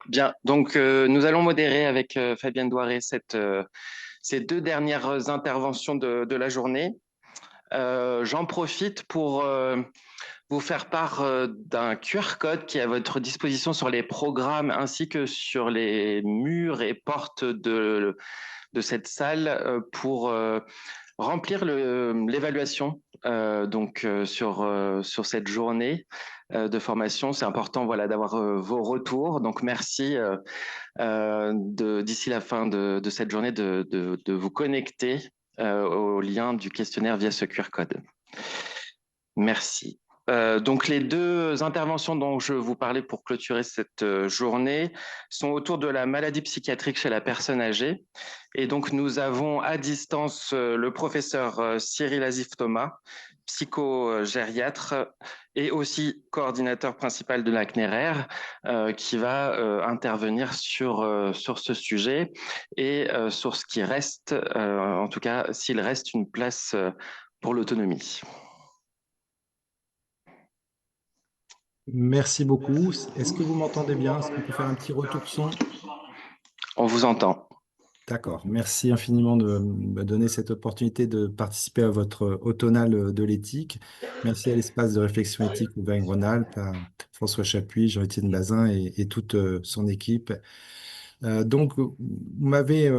Bien, donc nous allons modérer avec Fabienne Douaré ces deux dernières interventions de la journée. J'en profite pour vous faire part d'un QR code qui est à votre disposition sur les programmes ainsi que sur les murs et portes de cette salle pour remplir l'évaluation sur cette journée de formation. C'est important voilà, d'avoir vos retours. Donc merci d'ici la fin de cette journée de vous connecter au lien du questionnaire via ce QR code. Merci. Donc les deux interventions dont je vous parlais pour clôturer cette journée sont autour de la maladie psychiatrique chez la personne âgée. Et donc nous avons à distance le professeur Cyril Azif-Thomas, psychogériatre et aussi coordinateur principal de la CNERER, qui va intervenir sur ce sujet et sur ce qui reste, en tout cas s'il reste une place pour l'autonomie. Merci beaucoup. Est-ce que vous m'entendez bien? Est-ce qu'on peut faire un petit retour son? On vous entend. D'accord. Merci infiniment de me donner cette opportunité de participer à votre automnale de l'éthique. Merci à l'espace de réflexion éthique Auvergne-Rhône-Alpes, à François Chapuis, Jean-Étienne Bazin et toute son équipe. Donc, vous m'avez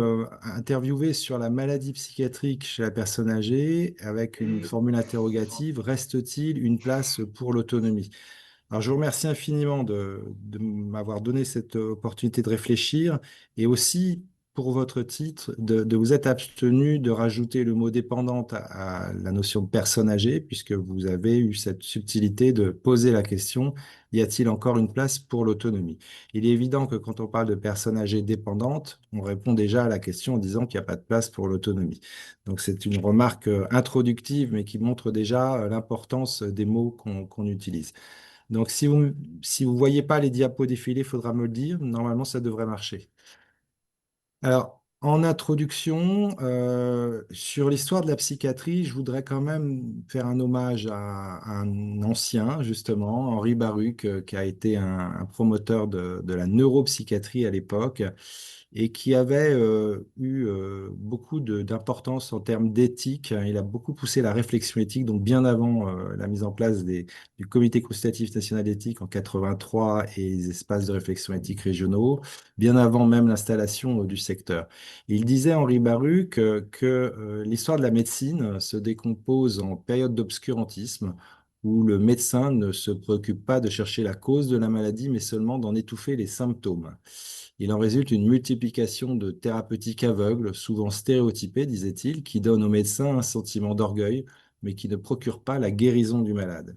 interviewé sur la maladie psychiatrique chez la personne âgée avec une formule interrogative, reste-t-il une place pour l'autonomie? Alors, je vous remercie infiniment de m'avoir donné cette opportunité de réfléchir et aussi pour votre titre de vous être abstenu de rajouter le mot dépendante à la notion de personne âgée, puisque vous avez eu cette subtilité de poser la question, y a-t-il encore une place pour l'autonomie? Il est évident que quand on parle de personnes âgées dépendantes, on répond déjà à la question en disant qu'il n'y a pas de place pour l'autonomie. Donc c'est une remarque introductive, mais qui montre déjà l'importance des mots qu'on utilise. Donc, si vous voyez pas les diapos défiler, il faudra me le dire. Normalement, ça devrait marcher. Alors, en introduction, sur l'histoire de la psychiatrie, je voudrais quand même faire un hommage à un ancien, justement, Henri Baruch, qui a été un promoteur de la neuropsychiatrie à l'époque et qui avait eu beaucoup d'importance en termes d'éthique. Il a beaucoup poussé la réflexion éthique, donc bien avant la mise en place du Comité consultatif national d'éthique en 83 et les espaces de réflexion éthique régionaux, bien avant même l'installation du secteur. Il disait, Henri Baruch, que l'histoire de la médecine se décompose en période d'obscurantisme, où le médecin ne se préoccupe pas de chercher la cause de la maladie, mais seulement d'en étouffer les symptômes. Il en résulte une multiplication de thérapeutiques aveugles, souvent stéréotypées, disait-il, qui donnent aux médecins un sentiment d'orgueil, mais qui ne procurent pas la guérison du malade.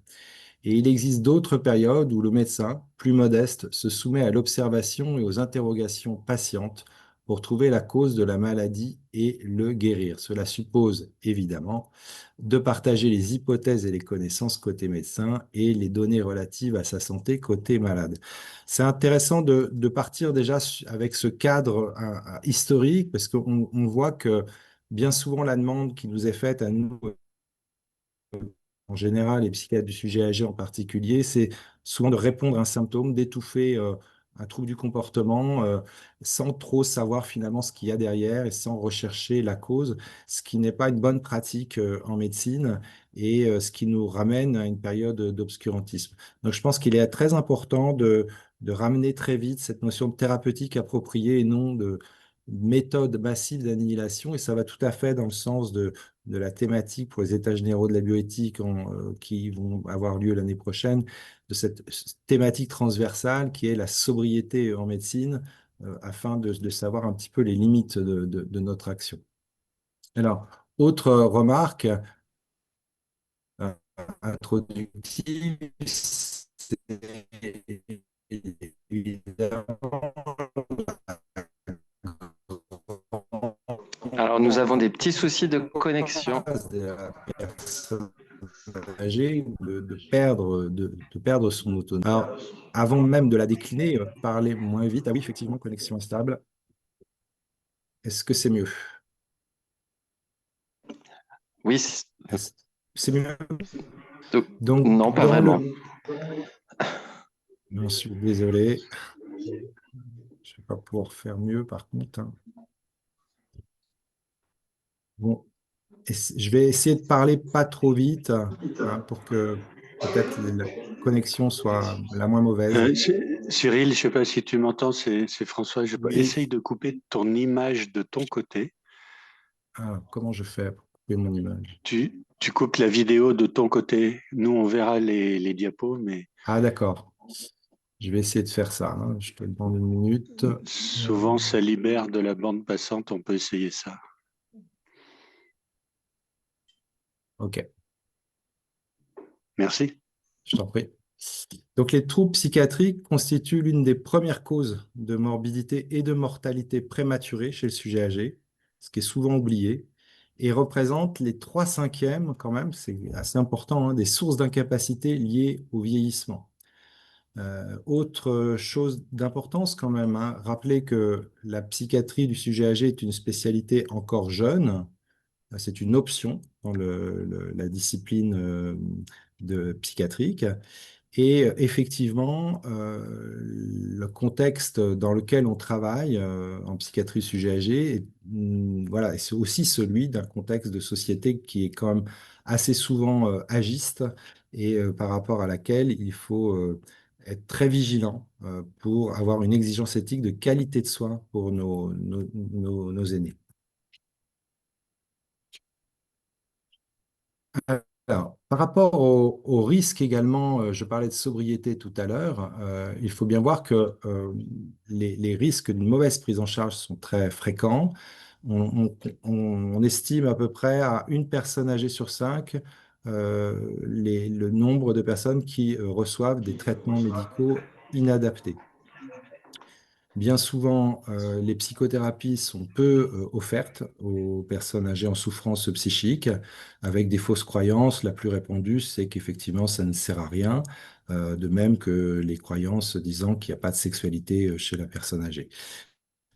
Et il existe d'autres périodes où le médecin, plus modeste, se soumet à l'observation et aux interrogations patientes pour trouver la cause de la maladie et le guérir. Cela suppose, évidemment, de partager les hypothèses et les connaissances côté médecin et les données relatives à sa santé côté malade. C'est intéressant de partir déjà avec ce cadre historique parce qu'on voit que bien souvent la demande qui nous est faite à nous en général, les psychiatres du sujet âgé en particulier, c'est souvent de répondre à un symptôme, d'étouffer un trouble du comportement sans trop savoir finalement ce qu'il y a derrière et sans rechercher la cause, ce qui n'est pas une bonne pratique en médecine et ce qui nous ramène à une période d'obscurantisme. Donc je pense qu'il est très important de ramener très vite cette notion de thérapeutique appropriée et non de méthode massive d'annihilation et ça va tout à fait dans le sens de la thématique pour les états généraux de la bioéthique qui vont avoir lieu l'année prochaine, de cette thématique transversale qui est la sobriété en médecine, afin de savoir un petit peu les limites de notre action. Alors, autre remarque euh, introductive, c'est évidemment Alors, nous avons des petits soucis de connexion. de la personne âgé de perdre son autonomie. Alors, avant même de la décliner, parler moins vite. Ah oui, effectivement, connexion instable. Est-ce que c'est mieux? Oui, Est-ce- C'est mieux? donc, Donc, non, pas dans vraiment. le... J'en suis désolé. pas pouvoir faire mieux par contre, hein. Bon, je vais essayer de parler pas trop vite, hein, pour que peut-être la connexion soit la moins mauvaise. Cyril, je ne sais pas si tu m'entends, c'est François. Oui. Essaye de couper ton image de ton côté. Ah, comment je fais pour couper mon image? Tu coupes la vidéo de ton côté. Nous, on verra les diapos, mais Ah, d'accord. Je vais essayer de faire ça, hein. Je te demande une minute. souvent, ça libère de la bande passante. On peut essayer ça. Ok, Merci. je t'en prie. Donc, les troubles psychiatriques constituent l'une des premières causes de morbidité et de mortalité prématurée chez le sujet âgé, ce qui est souvent oublié, et représentent les 3/5 quand même, c'est assez important, hein, des sources d'incapacité liées au vieillissement. Autre chose d'importance quand même, hein, rappeler que la psychiatrie du sujet âgé est une spécialité encore jeune. C'est une option dans la discipline psychiatrique. Et effectivement, le contexte dans lequel on travaille en psychiatrie sujet âgé, voilà, c'est aussi celui d'un contexte de société qui est quand même assez souvent agiste et par rapport à laquelle il faut être très vigilant pour avoir une exigence éthique de qualité de soins pour nos aînés. Alors, par rapport au risque également, je parlais de sobriété tout à l'heure, il faut bien voir que les risques d'une mauvaise prise en charge sont très fréquents. On estime à peu près à une personne âgée sur cinq le nombre de personnes qui reçoivent des traitements médicaux inadaptés. Bien souvent, les psychothérapies sont peu offertes aux personnes âgées en souffrance psychique, avec des fausses croyances. La plus répandue, c'est qu'effectivement, ça ne sert à rien, de même que les croyances disant qu'il n'y a pas de sexualité chez la personne âgée.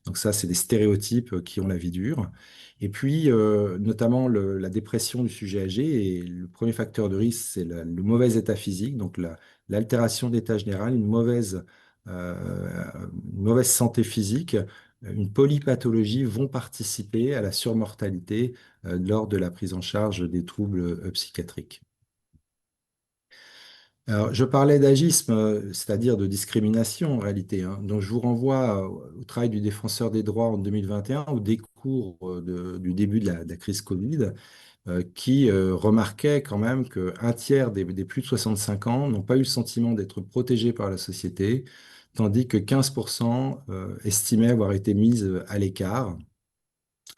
Donc ça, c'est des stéréotypes qui ont la vie dure. Et puis, notamment la dépression du sujet âgé. Et le premier facteur de risque, c'est le mauvais état physique, donc l'altération d'état général, une mauvaise santé physique, une polypathologie vont participer à la surmortalité lors de la prise en charge des troubles psychiatriques. Alors, je parlais d'agisme, c'est-à-dire de discrimination en réalité, hein. Donc, je vous renvoie au travail du Défenseur des droits en 2021, au décours du début de la crise Covid, qui remarquait quand même qu'un tiers des plus de 65 ans n'ont pas eu le sentiment d'être protégés par la société, tandis que 15% estimaient avoir été mis à l'écart.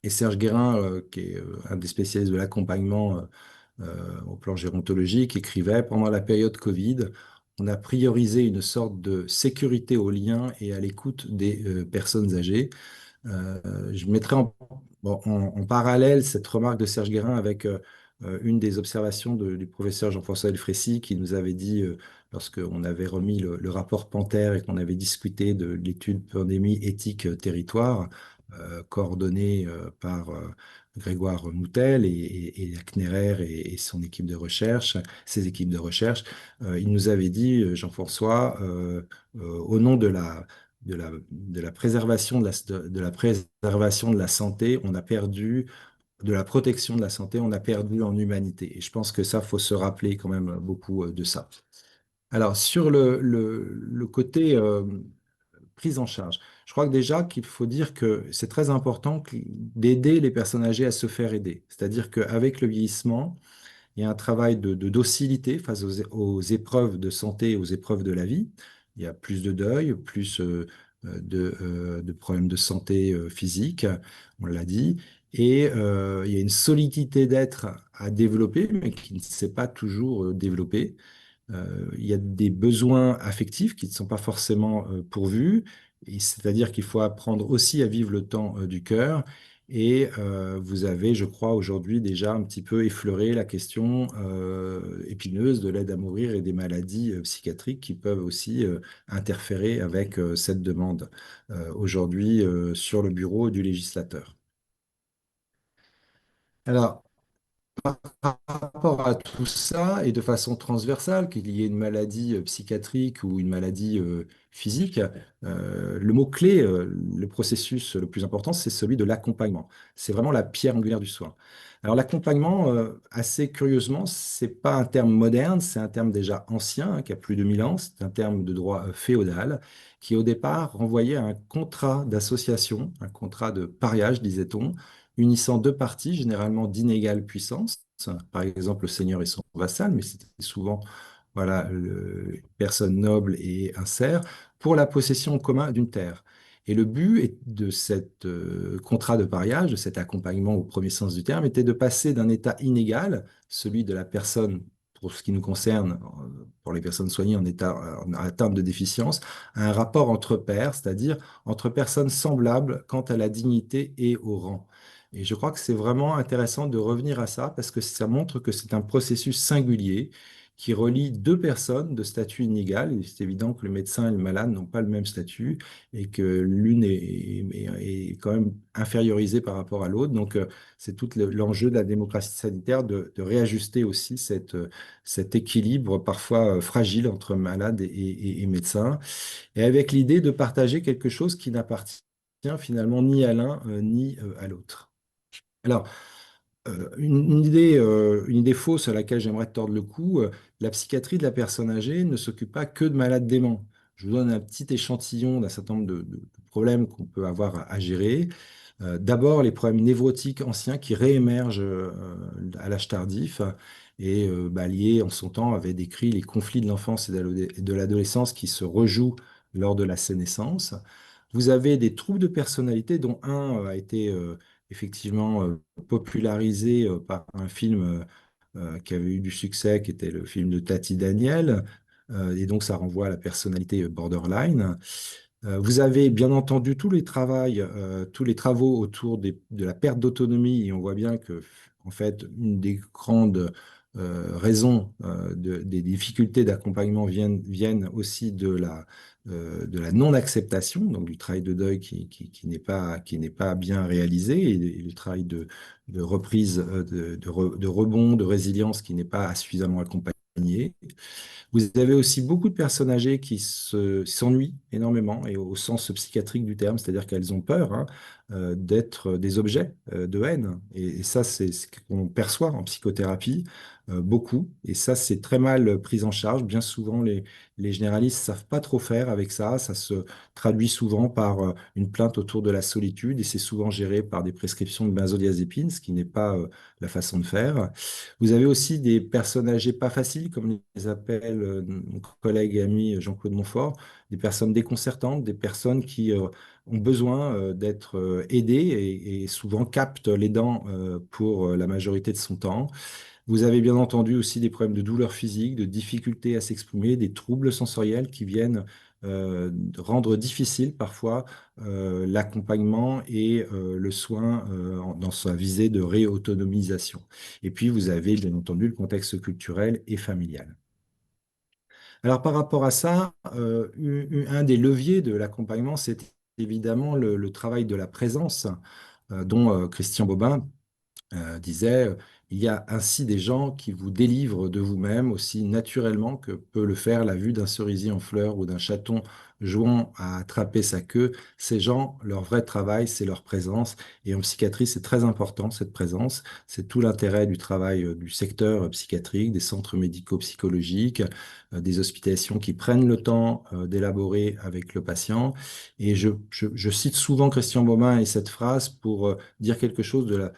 Et Serge Guérin, qui est un des spécialistes de l'accompagnement au plan gérontologique, écrivait, pendant la période Covid, on a priorisé une sorte de sécurité au lien et à l'écoute des personnes âgées. Je mettrai en parallèle cette remarque de Serge Guérin avec une des observations du professeur Jean-François Delfrécy qui nous avait dit, lorsqu'on avait remis le rapport Panthère et qu'on avait discuté de l'étude pandémie éthique territoire, coordonnée par Grégoire Moutel et Knerer et son équipe de recherche, ses équipes de recherche, il nous avait dit, Jean-François, au nom de la préservation de la préservation de la santé, on a perdu, de la protection de la santé, on a perdu en humanité. Et je pense que ça, faut se rappeler quand même beaucoup de ça. Alors, sur le côté prise en charge, je crois que déjà qu'il faut dire que c'est très important d'aider les personnes âgées à se faire aider. C'est-à-dire qu'avec le vieillissement, il y a un travail de docilité face aux épreuves de santé, aux épreuves de la vie. Il y a plus de deuil, plus de problèmes de santé physique, on l'a dit. Et il y a une solidité d'être à développer, mais qui ne s'est pas toujours développée. Il y a des besoins affectifs qui ne sont pas forcément pourvus, et c'est-à-dire qu'il faut apprendre aussi à vivre le temps du cœur. Et vous avez, je crois, aujourd'hui déjà un petit peu effleuré la question épineuse de l'aide à mourir et des maladies psychiatriques qui peuvent aussi interférer avec cette demande aujourd'hui sur le bureau du législateur. Alors, rapport à tout ça, et de façon transversale, qu'il y ait une maladie psychiatrique ou une maladie physique, le mot-clé, le processus le plus important, c'est celui de l'accompagnement. C'est vraiment la pierre angulaire du soin. Alors l'accompagnement, assez curieusement, c'est pas un terme moderne, c'est un terme déjà ancien, qui a plus de 1000 ans, c'est un terme de droit féodal, qui au départ renvoyait à un contrat d'association, un contrat de pariage, disait-on, unissant deux parties, généralement d'inégale puissance, par exemple le seigneur et son vassal, mais c'était souvent voilà, une personne noble et un serf, pour la possession en commun d'une terre. Et le but de cet contrat de pariage, de cet accompagnement au premier sens du terme, était de passer d'un état inégal, celui de la personne, pour ce qui nous concerne, pour les personnes soignées en état en atteinte de déficience, à un rapport entre pairs, c'est-à-dire entre personnes semblables quant à la dignité et au rang. Et je crois que c'est vraiment intéressant de revenir à ça parce que ça montre que c'est un processus singulier qui relie deux personnes de statut inégal. Et c'est évident que le médecin et le malade n'ont pas le même statut et que l'une est quand même infériorisée par rapport à l'autre. Donc, c'est tout l'enjeu de la démocratie sanitaire de réajuster aussi cet équilibre parfois fragile entre malade et médecin, et avec l'idée de partager quelque chose qui n'appartient finalement ni à l'un ni à l'autre. Alors, une idée fausse à laquelle j'aimerais tordre le cou, la psychiatrie de la personne âgée ne s'occupe pas que de malades déments. Je vous donne un petit échantillon d'un certain nombre de problèmes qu'on peut avoir à gérer. D'abord, les problèmes névrotiques anciens qui réémergent à l'âge tardif et liés en son temps avait décrit les conflits de l'enfance et de l'adolescence qui se rejouent lors de la sénescence. Vous avez des troubles de personnalité dont un a été effectivement popularisé par un film qui avait eu du succès, qui était le film de Tati Daniel. Et donc, ça renvoie à la personnalité borderline. Vous avez bien entendu tous les travaux autour de la perte d'autonomie, et on voit bien que, en fait, une des grandes raisons des difficultés d'accompagnement viennent aussi de la non-acceptation, donc du travail de deuil qui n'est pas bien réalisé, et le travail de reprise, de rebond, de résilience qui n'est pas suffisamment accompagné. Vous avez aussi beaucoup de personnes âgées qui s'ennuient énormément, et au sens psychiatrique du terme, c'est-à-dire qu'elles ont peur d'être des objets de haine. Et ça, c'est ce qu'on perçoit en psychothérapie beaucoup. Et ça, c'est très mal pris en charge. Bien souvent, les généralistes savent pas trop faire avec ça. Ça se traduit souvent par une plainte autour de la solitude, et c'est souvent géré par des prescriptions de benzodiazépines, ce qui n'est pas la façon de faire. Vous avez aussi des personnes âgées pas faciles, comme les appelle mon collègue et ami Jean-Claude Montfort, des personnes déconcertantes, des personnes qui ont besoin d'être aidées et souvent captent les dents pour la majorité de son temps. Vous avez bien entendu aussi des problèmes de douleurs physiques, de difficultés à s'exprimer, des troubles sensoriels qui viennent rendre difficile parfois l'accompagnement et le soin dans sa visée de réautonomisation. Et puis, vous avez bien entendu le contexte culturel et familial. Alors, par rapport à ça, un des leviers de l'accompagnement, c'est évidemment le travail de la présence, dont Christian Bobin disait, il y a ainsi des gens qui vous délivrent de vous-même aussi naturellement que peut le faire la vue d'un cerisier en fleurs ou d'un chaton jouant à attraper sa queue. Ces gens, leur vrai travail, c'est leur présence. Et en psychiatrie, c'est très important, cette présence. C'est tout l'intérêt du travail du secteur psychiatrique, des centres médico-psychologiques, des hospitalisations qui prennent le temps d'élaborer avec le patient. Et je cite souvent Christian Baumin et cette phrase pour dire quelque chose de la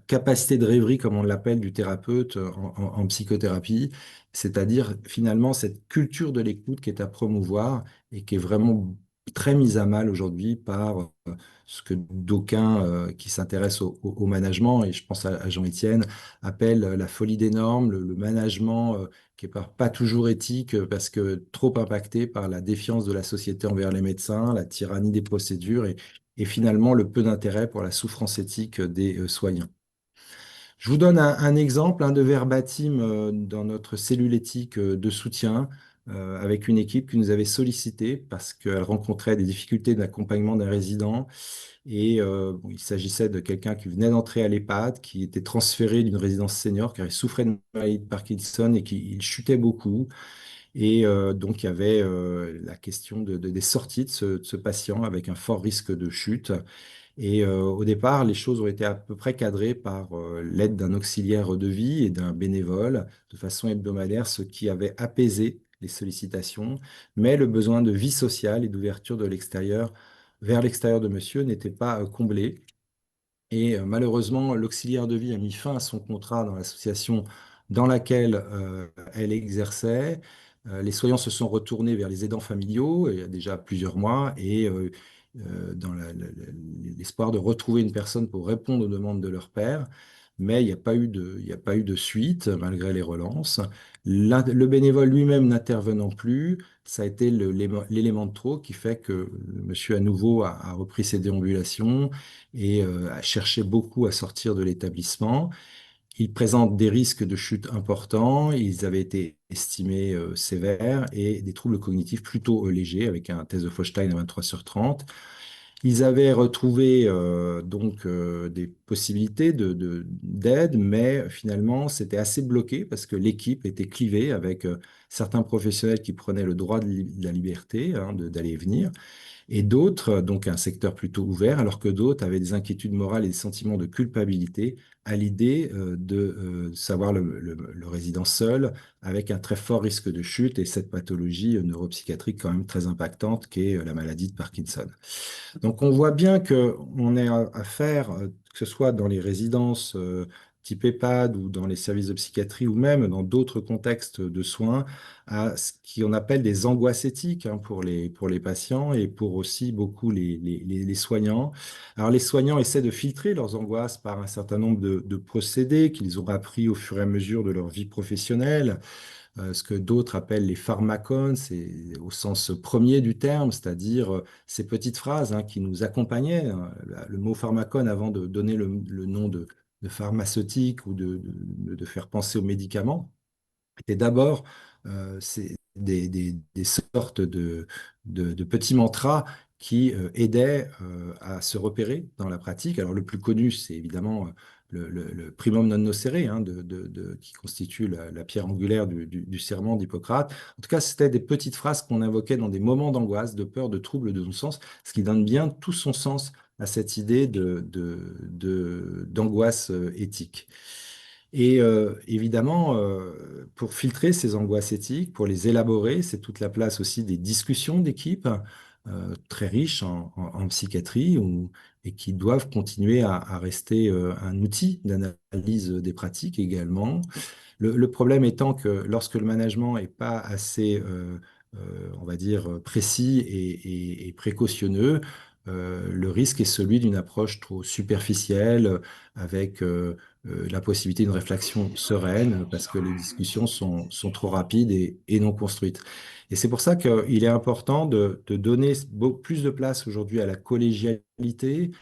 capacité de rêverie, comme on l'appelle, du thérapeute en psychothérapie, c'est-à-dire finalement cette culture de l'écoute qui est à promouvoir et qui est vraiment très mise à mal aujourd'hui par ce que d'aucuns qui s'intéressent au management, et je pense à Jean-Étienne, appellent la folie des normes, le management qui est pas toujours éthique parce que trop impacté par la défiance de la société envers les médecins, la tyrannie des procédures et finalement le peu d'intérêt pour la souffrance éthique des soignants. Je vous donne un exemple, de verbatim dans notre cellule éthique de soutien. avec une équipe qui nous avait sollicité parce qu'elle rencontrait des difficultés d'accompagnement d'un résident. Et bon, il s'agissait de quelqu'un qui venait d'entrer à l'EHPAD, qui était transféré d'une résidence senior, car il souffrait de maladie de Parkinson et qui il chutait beaucoup. Et donc, il y avait la question des sorties de ce patient avec un fort risque de chute. Et au départ, les choses ont été à peu près cadrées par l'aide d'un auxiliaire de vie et d'un bénévole de façon hebdomadaire, ce qui avait apaisé les sollicitations. Mais le besoin de vie sociale et d'ouverture de l'extérieur vers l'extérieur de monsieur n'était pas comblé. Et malheureusement, l'auxiliaire de vie a mis fin à son contrat dans l'association dans laquelle elle exerçait. Les soignants se sont retournés vers les aidants familiaux il y a déjà plusieurs mois et dans l'espoir de retrouver une personne pour répondre aux demandes de leur père. Mais il n'y a pas eu de suite malgré les relances. Le bénévole lui-même n'intervenant plus, ça a été l'élément de trop qui fait que monsieur à nouveau a repris ses déambulations et a cherché beaucoup à sortir de l'établissement. Ils présentent des risques de chute importants, ils avaient été estimés sévères et des troubles cognitifs plutôt légers avec un test de Feinstein à 23 sur 30. Ils avaient retrouvé des possibilités d'aide, mais finalement c'était assez bloqué parce que l'équipe était clivée avec certains professionnels qui prenaient le droit de la liberté d'aller et venir et d'autres, donc un secteur plutôt ouvert, alors que d'autres avaient des inquiétudes morales et des sentiments de culpabilité à l'idée de savoir le résident seul, avec un très fort risque de chute et cette pathologie neuropsychiatrique quand même très impactante qu'est la maladie de Parkinson. Donc on voit bien qu'on est à faire, que ce soit dans les résidences type EHPAD ou dans les services de psychiatrie ou même dans d'autres contextes de soins, à ce qu'on appelle des angoisses éthiques pour les patients et pour aussi beaucoup les soignants. Alors les soignants essaient de filtrer leurs angoisses par un certain nombre de procédés qu'ils ont appris au fur et à mesure de leur vie professionnelle, ce que d'autres appellent les pharmacones, c'est au sens premier du terme, c'est-à-dire ces petites phrases qui nous accompagnaient. Le mot pharmacone, avant de donner le nom de pharmaceutique ou de faire penser aux médicaments, était d'abord des sortes de petits mantras qui aidaient à se repérer dans la pratique. Alors le plus connu, c'est évidemment le primum non nocere, qui constitue la pierre angulaire du serment d'Hippocrate. En tout cas, c'était des petites phrases qu'on invoquait dans des moments d'angoisse, de peur, de trouble de non-sens, ce qui donne bien tout son sens à cette idée d'angoisse éthique. Et évidemment, pour filtrer ces angoisses éthiques, pour les élaborer, c'est toute la place aussi des discussions d'équipe très riches en psychiatrie et qui doivent continuer à rester un outil d'analyse des pratiques également. Le problème étant que lorsque le management n'est pas assez, on va dire, précis et précautionneux, le risque est celui d'une approche trop superficielle avec la possibilité d'une réflexion sereine parce que les discussions sont trop rapides et non construites. Et c'est pour ça qu'il est important de donner plus de place aujourd'hui à la collégialité,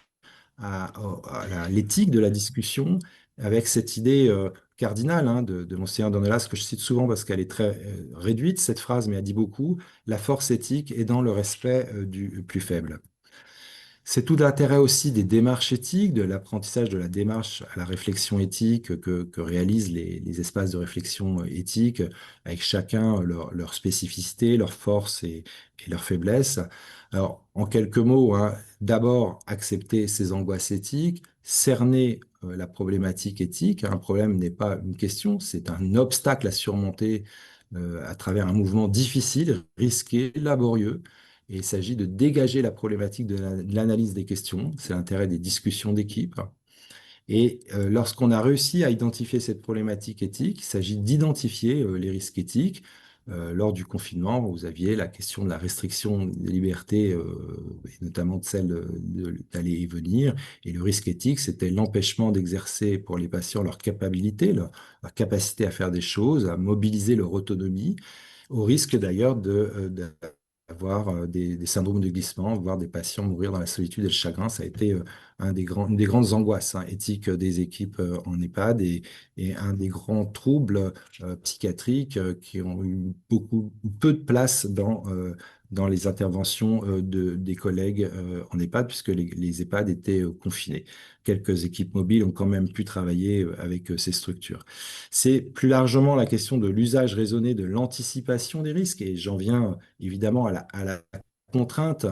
à l'éthique de la discussion, avec cette idée cardinale de Monseigneur Dornelas, que je cite souvent parce qu'elle est très réduite, cette phrase, mais elle dit beaucoup, la force éthique est dans le respect du plus faible. C'est tout l'intérêt aussi des démarches éthiques, de l'apprentissage de la démarche à la réflexion éthique que réalisent les espaces de réflexion éthique, avec chacun leur spécificité, leurs forces et leurs faiblesses. Alors, en quelques mots, d'abord, accepter ces angoisses éthiques, cerner la problématique éthique. Un problème n'est pas une question, c'est un obstacle à surmonter à travers un mouvement difficile, risqué, laborieux. Et il s'agit de dégager la problématique de l'analyse des questions. C'est l'intérêt des discussions d'équipe. Et lorsqu'on a réussi à identifier cette problématique éthique, il s'agit d'identifier les risques éthiques. Lors du confinement, vous aviez la question de la restriction des libertés, et notamment de celle d'aller et venir. Et le risque éthique, c'était l'empêchement d'exercer pour les patients leur capacité, leur capacité à faire des choses, à mobiliser leur autonomie, au risque d'ailleurs avoir des syndromes de glissement, voir des patients mourir dans la solitude et le chagrin. Ça a été une des grandes angoisses éthiques des équipes en EHPAD et un des grands troubles psychiatriques qui ont eu beaucoup ou peu de place dans les interventions des collègues en EHPAD, puisque les EHPAD étaient confinés. Quelques équipes mobiles ont quand même pu travailler avec ces structures. C'est plus largement la question de l'usage raisonné de l'anticipation des risques, et j'en viens évidemment à la contrainte,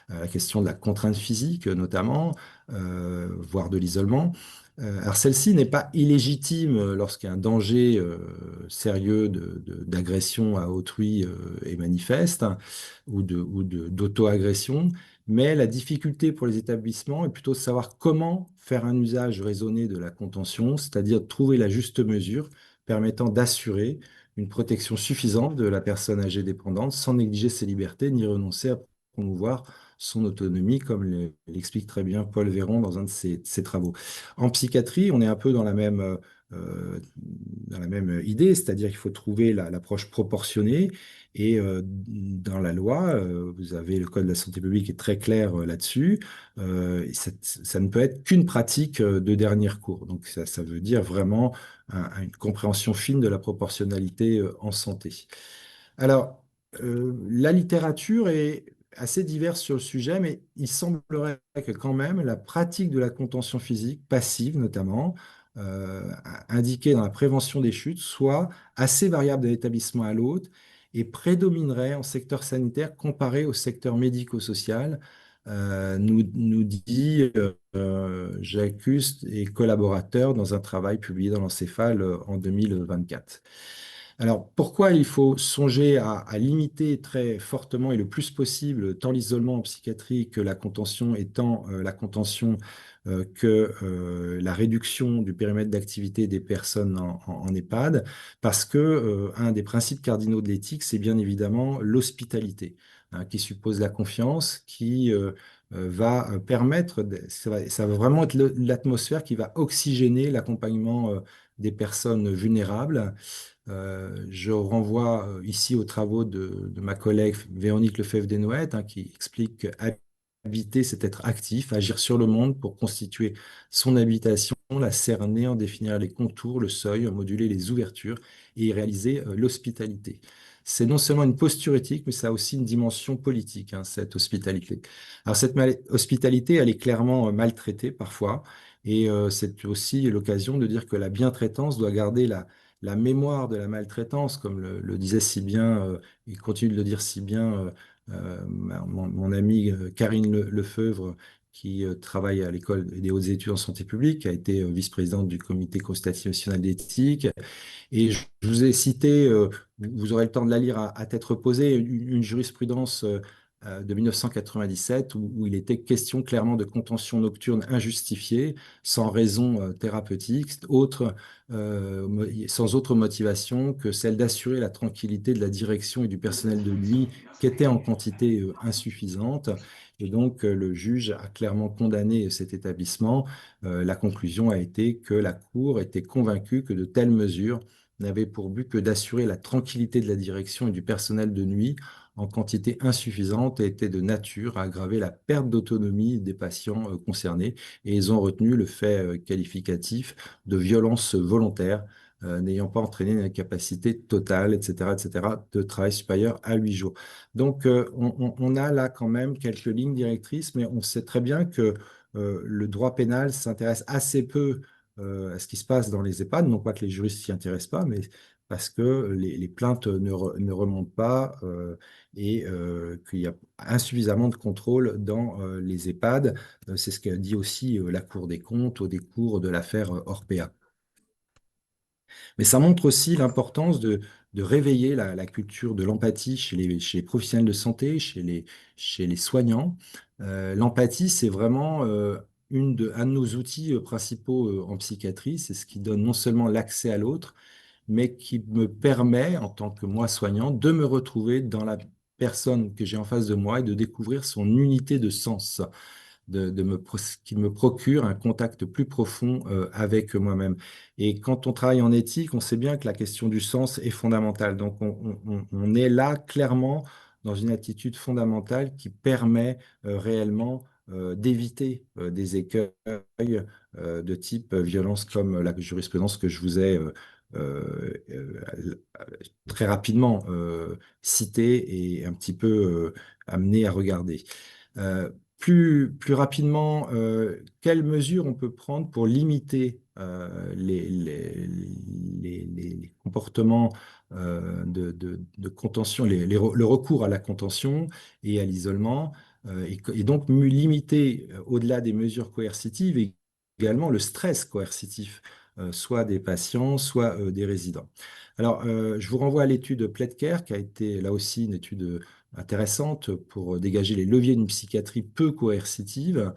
à la question de la contrainte physique notamment, voire de l'isolement. Alors celle-ci n'est pas illégitime lorsqu'un danger sérieux d'agression à autrui est manifeste d'auto-agression, mais la difficulté pour les établissements est plutôt de savoir comment faire un usage raisonné de la contention, c'est-à-dire de trouver la juste mesure permettant d'assurer une protection suffisante de la personne âgée dépendante sans négliger ses libertés ni renoncer à promouvoir son autonomie, comme l'explique très bien Paul Véron dans un de ses travaux. En psychiatrie, on est un peu dans la même idée, c'est-à-dire qu'il faut trouver l'approche proportionnée. Et dans la loi, vous avez le Code de la santé publique qui est très clair là-dessus. Et ça ne peut être qu'une pratique de dernier recours. Donc ça veut dire vraiment une compréhension fine de la proportionnalité en santé. Alors, la littérature est assez diverse sur le sujet, mais il semblerait que quand même la pratique de la contention physique, passive notamment, indiquée dans la prévention des chutes, soit assez variable d'un établissement à l'autre et prédominerait en secteur sanitaire comparé au secteur médico-social, nous dit Jacques et collaborateurs dans un travail publié dans l'Encéphale en 2024. Alors, pourquoi il faut songer à limiter très fortement et le plus possible tant l'isolement en psychiatrie que la contention, étant la contention que la réduction du périmètre d'activité des personnes en EHPAD? Parce que un des principes cardinaux de l'éthique, c'est bien évidemment l'hospitalité, qui suppose la confiance, qui va permettre, ça va vraiment être l'atmosphère qui va oxygéner l'accompagnement des personnes vulnérables. Je renvoie ici aux travaux de ma collègue Véronique Lefebvre-Desnoëttes, qui explique que habiter, c'est être actif, agir sur le monde pour constituer son habitation, la cerner, en définir les contours, le seuil, en moduler les ouvertures et y réaliser l'hospitalité. C'est non seulement une posture éthique, mais ça a aussi une dimension politique, cette hospitalité. Alors cette hospitalité, elle est clairement maltraitée parfois, et c'est aussi l'occasion de dire que la bientraitance doit garder la mémoire de la maltraitance, comme le disait si bien, il continue de le dire si bien, mon amie Karine Lefeuvre, qui travaille à l'école des hautes études en santé publique, qui a été vice-présidente du comité consultatif national d'éthique. Et je vous ai cité, vous aurez le temps de la lire à tête reposée, une jurisprudence de 1997 où il était question clairement de contention nocturne injustifiée, sans raison thérapeutique, sans autre motivation que celle d'assurer la tranquillité de la direction et du personnel de nuit qui était en quantité insuffisante. Et donc, le juge a clairement condamné cet établissement. La conclusion a été que la Cour était convaincue que de telles mesures n'avait pour but que d'assurer la tranquillité de la direction et du personnel de nuit en quantité insuffisante et était de nature à aggraver la perte d'autonomie des patients concernés. Et ils ont retenu le fait qualificatif de violence volontaire, n'ayant pas entraîné une incapacité totale, etc., etc., de travail supérieur à 8 jours. Donc, on a là quand même quelques lignes directrices, mais on sait très bien que le droit pénal s'intéresse assez peu à ce qui se passe dans les EHPAD, non pas que les juristes s'y intéressent pas, mais parce que les plaintes ne remontent pas et qu'il y a insuffisamment de contrôle dans les EHPAD. C'est ce qu'a dit aussi la Cour des comptes au décours de l'affaire Orpea. Mais ça montre aussi l'importance de réveiller la culture de l'empathie chez les professionnels de santé, chez les soignants. L'empathie, c'est vraiment un de nos outils principaux en psychiatrie. C'est ce qui donne non seulement l'accès à l'autre, mais qui me permet, en tant que moi soignant, de me retrouver dans la personne que j'ai en face de moi et de découvrir son unité de sens qui me procure un contact plus profond avec moi-même. Et quand on travaille en éthique, on sait bien que la question du sens est fondamentale. Donc on est là clairement dans une attitude fondamentale qui permet réellement d'éviter des écueils de type violence comme la jurisprudence que je vous ai très rapidement citée et un petit peu amené à regarder. Plus rapidement, quelles mesures on peut prendre pour limiter les comportements de contention, le recours à la contention et à l'isolement, et donc limiter, au-delà des mesures coercitives, également le stress coercitif, soit des patients, soit des résidents. Alors, je vous renvoie à l'étude Pledker, qui a été là aussi une étude intéressante pour dégager les leviers d'une psychiatrie peu coercitive.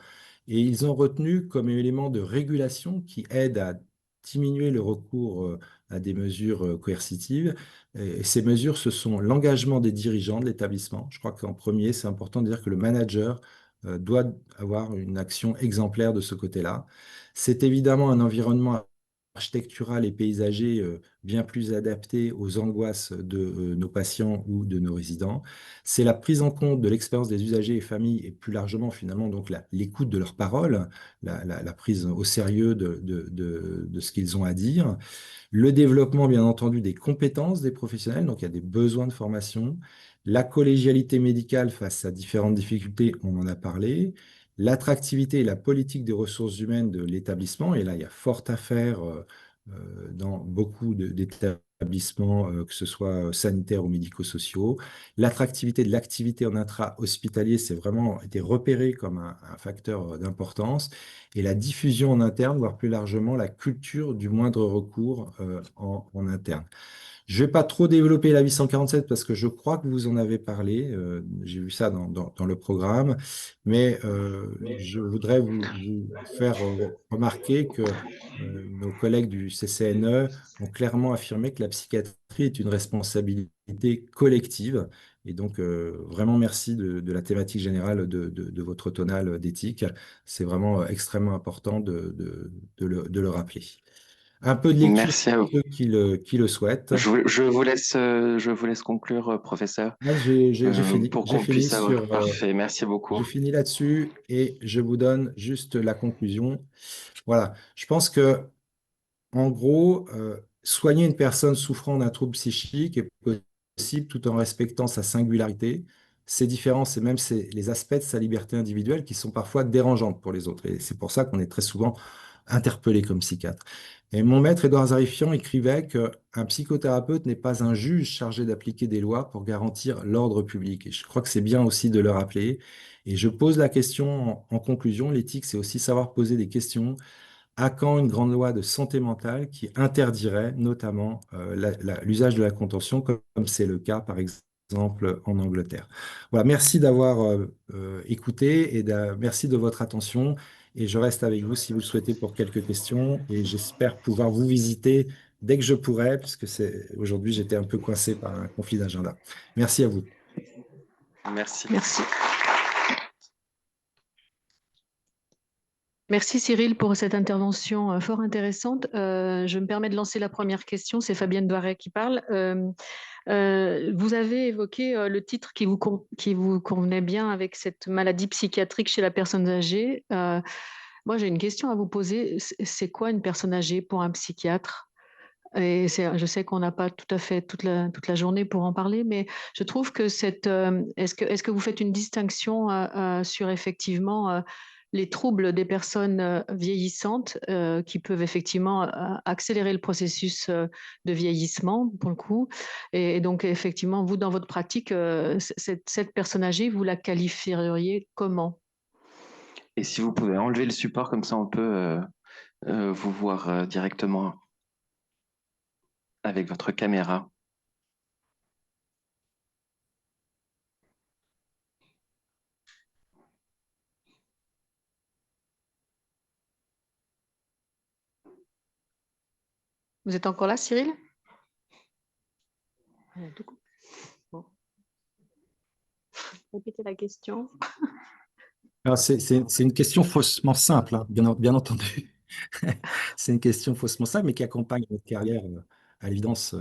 Et ils ont retenu comme élément de régulation qui aide à diminuer le recours à des mesures coercitives. Et ces mesures, ce sont l'engagement des dirigeants de l'établissement. Je crois qu'en premier, c'est important de dire que le manager doit avoir une action exemplaire de ce côté-là. C'est évidemment un environnement architectural et paysager bien plus adapté aux angoisses de nos patients ou de nos résidents. C'est la prise en compte de l'expérience des usagers et familles et plus largement finalement donc l'écoute de leurs paroles, la prise au sérieux de ce qu'ils ont à dire. Le développement, bien entendu, des compétences des professionnels, donc il y a des besoins de formation. La collégialité médicale face à différentes difficultés, on en a parlé. L'attractivité et la politique des ressources humaines de l'établissement, et là, il y a fort à faire dans beaucoup d'établissements, que ce soit sanitaires ou médico-sociaux. L'attractivité de l'activité en intra-hospitalier, c'est vraiment été repéré comme un facteur d'importance et la diffusion en interne, voire plus largement la culture du moindre recours en interne. Je ne vais pas trop développer la 847 parce que je crois que vous en avez parlé. J'ai vu ça dans le programme. Mais je voudrais vous faire remarquer que nos collègues du CCNE ont clairement affirmé que la psychiatrie est une responsabilité collective. Et donc, vraiment merci de la thématique générale de votre tonal d'éthique. C'est vraiment extrêmement important de le rappeler. Un peu de lecture Merci à pour vous. ceux qui le souhaitent. Je vous laisse conclure, professeur, Là, j'ai fini. pour qu'on puisse avoir. Euh, Parfait, merci beaucoup. j'ai fini là-dessus et je vous donne juste la conclusion. Voilà. Je pense que, en gros, soigner une personne souffrant d'un trouble psychique est possible tout en respectant sa singularité, ses différences et même les aspects de sa liberté individuelle qui sont parfois dérangeantes pour les autres. Et c'est pour ça qu'on est très souvent interpellé comme psychiatre. Et mon maître Édouard Zarifian écrivait qu'un psychothérapeute n'est pas un juge chargé d'appliquer des lois pour garantir l'ordre public. Et je crois que c'est bien aussi de le rappeler. Et je pose la question en conclusion, l'éthique, c'est aussi savoir poser des questions. À quand une grande loi de santé mentale qui interdirait notamment l'usage de la contention, comme c'est le cas, par exemple, en Angleterre? Voilà, merci d'avoir écouté et merci de votre attention. Et je reste avec vous si vous le souhaitez pour quelques questions. Et j'espère pouvoir vous visiter dès que je pourrai, puisque aujourd'hui, j'étais un peu coincé par un conflit d'agenda. Merci à vous. Merci. Merci. Merci Cyril pour cette intervention fort intéressante. Je me permets de lancer la première question. C'est Fabienne Doiret qui parle. Vous avez évoqué le titre qui vous convenait bien avec cette maladie psychiatrique chez la personne âgée. Moi, j'ai une question à vous poser. C'est quoi une personne âgée pour un psychiatre? Et je sais qu'on n'a pas tout à fait toute la journée pour en parler, mais je trouve que est-ce que vous faites une distinction sur effectivement les troubles des personnes vieillissantes qui peuvent effectivement accélérer le processus de vieillissement pour le coup. Et donc effectivement, vous dans votre pratique, cette personne âgée, vous la qualifieriez comment? Et si vous pouvez enlever le support, comme ça on peut vous voir directement avec votre caméra. Vous êtes encore là, Cyril? Bon. Répétez la question. Alors, c'est une question faussement simple, hein, bien entendu. C'est une question faussement simple, mais qui accompagne notre carrière à l'évidence,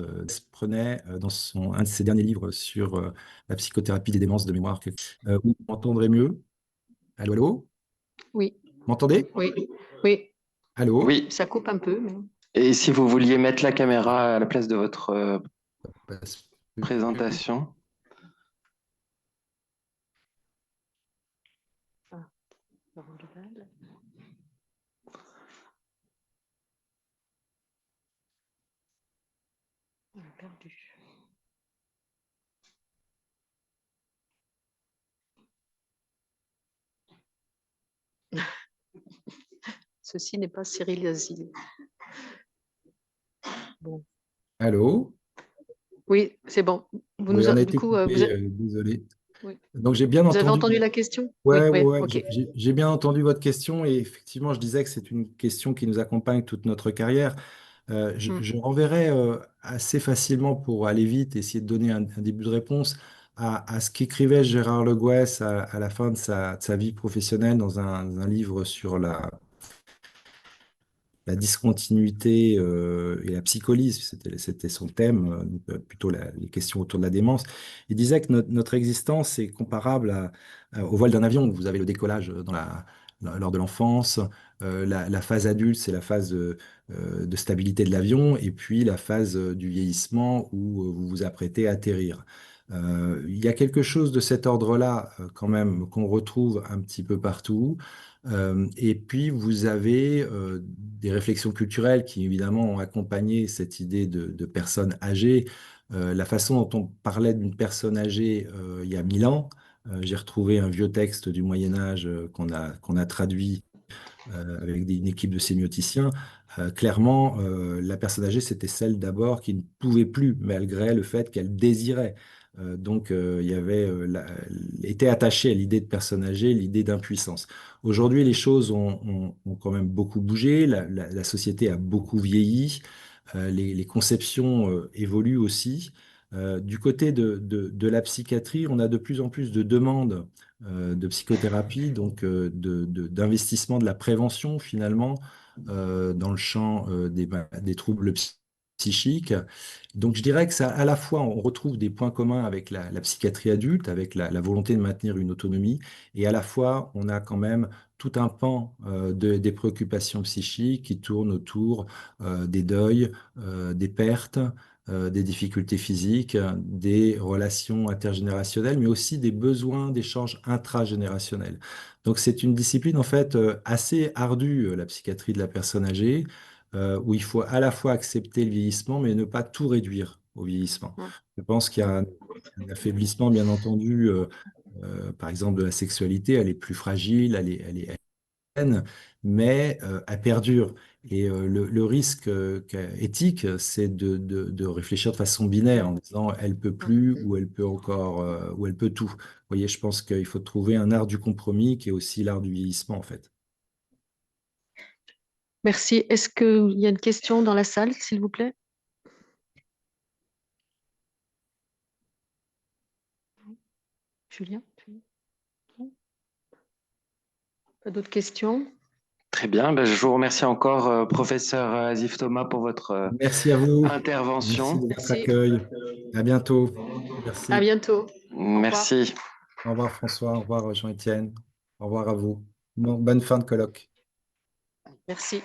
prenait dans un de ses derniers livres sur la psychothérapie des démences de mémoire. Vous m'entendrez mieux? Allô, allô? Oui, M'entendez? oui, oui. Allô? Oui, Ça coupe un peu, mais... et si vous vouliez mettre la caméra à la place de votre Parce que- présentation. Ah, Laurent. On l'a perdu. Ceci n'est pas Cyril Azil. Bon. Allô? Oui, c'est bon. Oui, on a Du été coup, coupé, désolé. oui. Donc j'ai bien Vous avez entendu. entendu la question? Oui, Ouais, oui, ouais, ouais, ok. j'ai bien entendu votre question et effectivement, je disais que c'est une question qui nous accompagne toute notre carrière. Je renverrai assez facilement pour aller vite, essayer de donner un début de réponse à ce qu'écrivait Gérard Le Goès à la fin de sa vie professionnelle dans un livre sur la discontinuité et la psycholyse, c'était son thème, plutôt les questions autour de la démence. Il disait que notre existence est comparable au vol d'un avion. Vous avez le décollage lors de l'enfance, la phase adulte, c'est la phase de stabilité de l'avion, et puis la phase du vieillissement où vous vous apprêtez à atterrir. Il y a quelque chose de cet ordre-là, quand même, qu'on retrouve un petit peu partout. Et puis, vous avez des réflexions culturelles qui, évidemment, ont accompagné cette idée de personnes âgées. La façon dont on parlait d'une personne âgée il y a 1000 ans, j'ai retrouvé un vieux texte du Moyen Âge qu'on a traduit avec une équipe de sémioticiens. Clairement, la personne âgée, c'était celle d'abord qui ne pouvait plus, malgré le fait qu'elle désirait. Donc, il y avait était attaché à l'idée de personne âgée, l'idée d'impuissance. Aujourd'hui, les choses ont quand même beaucoup bougé, la société a beaucoup vieilli, les conceptions évoluent aussi. Du côté de la psychiatrie, on a de plus en plus de demandes de psychothérapie, donc d'investissement de la prévention finalement dans le champ des troubles psychiques. Donc je dirais que ça, à la fois, on retrouve des points communs avec la psychiatrie adulte, avec la volonté de maintenir une autonomie, et à la fois, on a quand même tout un pan des préoccupations psychiques qui tournent autour des deuils, des pertes, des difficultés physiques, des relations intergénérationnelles, mais aussi des besoins d'échanges intragénérationnels. Donc c'est une discipline en fait assez ardue, la psychiatrie de la personne âgée, où il faut à la fois accepter le vieillissement, mais ne pas tout réduire au vieillissement. Mm. Je pense qu'il y a un affaiblissement, bien entendu, par exemple, de la sexualité, elle est plus fragile, elle est saine, mais elle perdure. Et le risque éthique, c'est de réfléchir de façon binaire en disant elle peut plus ou elle peut encore ou elle peut tout. Vous voyez, je pense qu'il faut trouver un art du compromis qui est aussi l'art du vieillissement en fait. Merci. Est-ce qu'il y a une question dans la salle, s'il vous plaît? Julien? Non. Pas d'autres questions? Très bien, ben, je vous remercie encore, professeur Azif Thomas, pour votre Merci à vous. Merci intervention. de votre Merci. accueil. À bientôt. À Merci. bientôt. Au revoir. Merci. Au revoir François. Au revoir Jean-Étienne. Au revoir à vous. Bonne fin de colloque. Merci.